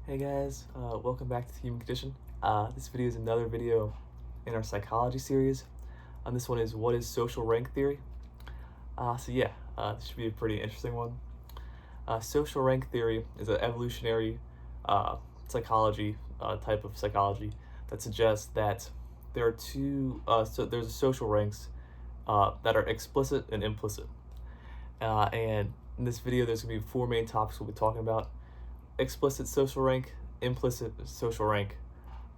Hey guys, welcome back to the Human Condition. This video is another video in our psychology series. This one is what is social rank theory? This should be a pretty interesting one. Social rank theory is an evolutionary psychology type of psychology that suggests that there are there's social ranks that are explicit and implicit. And in this video, there's going to be four main topics we'll be talking about: explicit social rank, implicit social rank,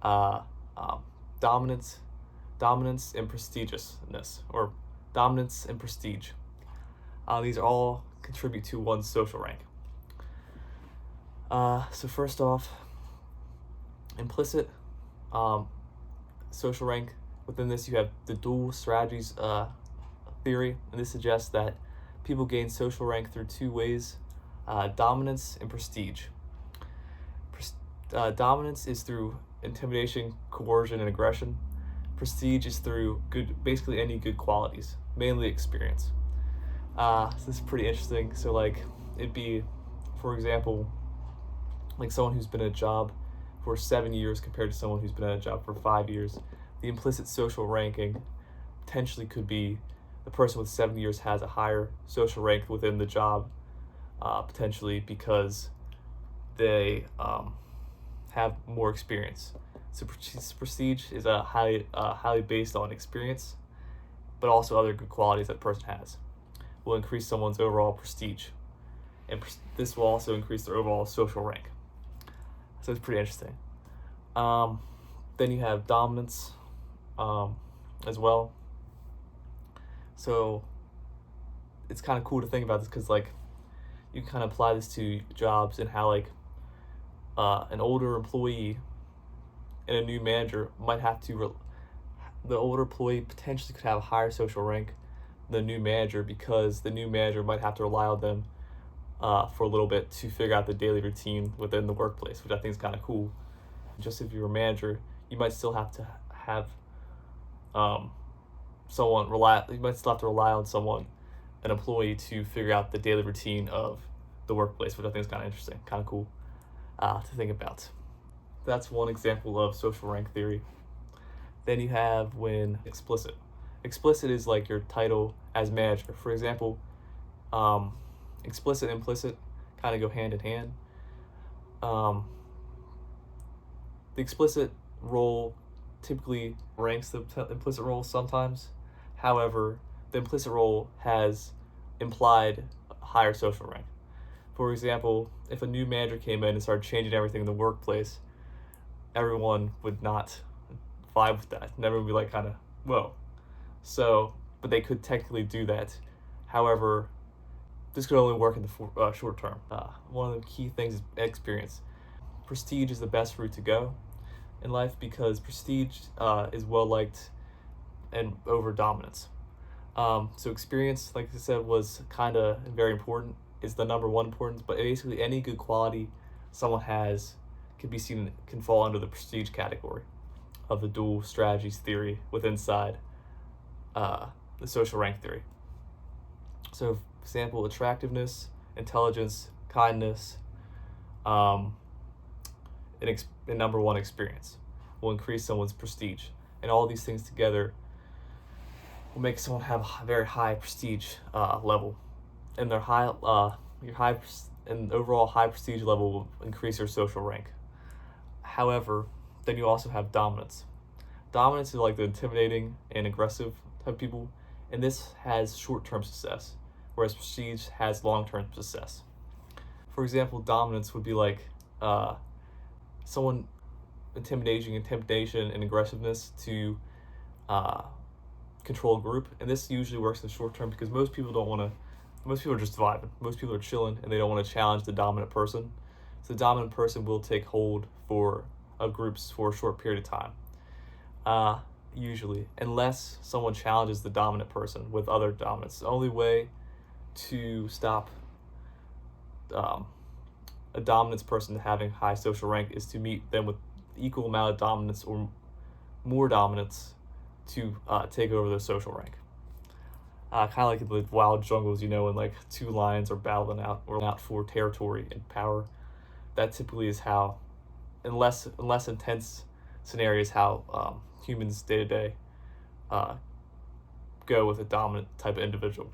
uh, um, dominance, dominance and prestigiousness, or dominance and prestige. These all contribute to one's social rank. So first off, implicit social rank. Within this, you have the dual strategies theory, and this suggests that people gain social rank through two ways: dominance and prestige. Dominance is through intimidation, coercion, and aggression. Prestige is through basically any good qualities, mainly experience. So this is pretty interesting. So it'd be, for example, like someone who's been at a job for 7 years compared to someone who's been at a job for 5 years. The implicit social ranking potentially could be the person with 7 years has a higher social rank within the job, potentially because they have more experience. So prestige is a highly based on experience, but also other good qualities that person has will increase someone's overall prestige, and this will also increase their overall social rank. So it's pretty interesting. Then you have dominance as well. So it's kind of cool to think about this because you can kind of apply this to jobs and how an older employee and a new manager might have to the older employee potentially could have a higher social rank than the new manager, because the new manager might have to rely on them for a little bit to figure out the daily routine within the workplace, which I think is kind of cool. Just if you're a manager, you might still have to have you might still have to rely on an employee, to figure out the daily routine of the workplace, which I think is kind of interesting, kind of cool to think about. That's one example of social rank theory. Then you have when explicit. Explicit is like your title as manager. For example, explicit and implicit kind of go hand in hand. The explicit role typically ranks the implicit role sometimes. However, the implicit role has implied higher social rank. For example, if a new manager came in and started changing everything in the workplace, everyone would not vibe with that. And everyone would be like, kind of, whoa. So, but they could technically do that. However, this could only work in the short term. One of the key things is experience. Prestige is the best route to go in life because prestige is well liked and over dominance. So experience, like I said, was kind of very important. Is the number one importance, but basically any good quality someone has can fall under the prestige category of the dual strategies theory inside the social rank theory. So, for example, attractiveness, intelligence, kindness, and number one, experience will increase someone's prestige, and all these things together will make someone have a very high prestige level, and their overall high prestige level will increase your social rank. However, then you also have dominance. Dominance is like the intimidating and aggressive type of people, and this has short-term success, whereas prestige has long-term success. For example, dominance would be like someone intimidation and aggressiveness to control a group, and this usually works in the short term because most people are just vibing. Most people are chilling and they don't want to challenge the dominant person. So the dominant person will take hold of groups for a short period of time. Usually, unless someone challenges the dominant person with other dominance. The only way to stop a dominance person having high social rank is to meet them with equal amount of dominance or more dominance to take over their social rank. Kind of like in the wild jungles, when two lions are battling out for territory and power. That typically is how in less intense scenarios how humans day to day go with a dominant type of individual.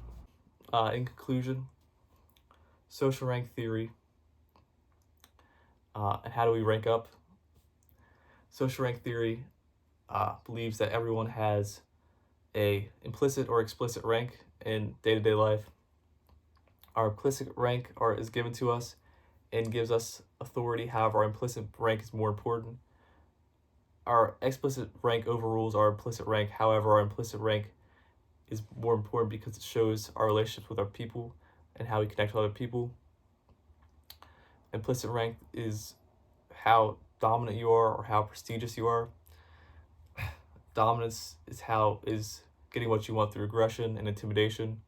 In conclusion, social rank theory and how do we rank up? Social rank theory believes that everyone has a implicit or explicit rank in day-to-day life. Our implicit rank is given to us and gives us authority. However, our implicit rank is more important. Our explicit rank overrules our implicit rank. However, our implicit rank is more important because it shows our relationships with our people and how we connect with other people. Implicit rank is how dominant you are or how prestigious you are. Dominance is getting what you want through aggression and intimidation.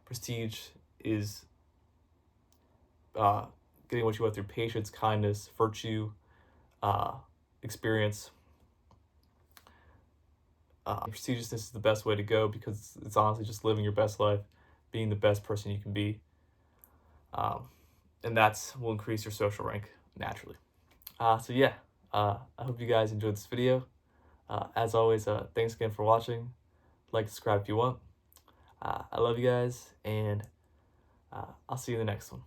Prestige is getting what you want through patience, kindness, virtue, experience. Prestigiousness is the best way to go because it's honestly just living your best life, being the best person you can be. And that's will increase your social rank naturally. So yeah, I hope you guys enjoyed this video. As always, thanks again for watching. Like, subscribe if you want. I love you guys, and I'll see you in the next one.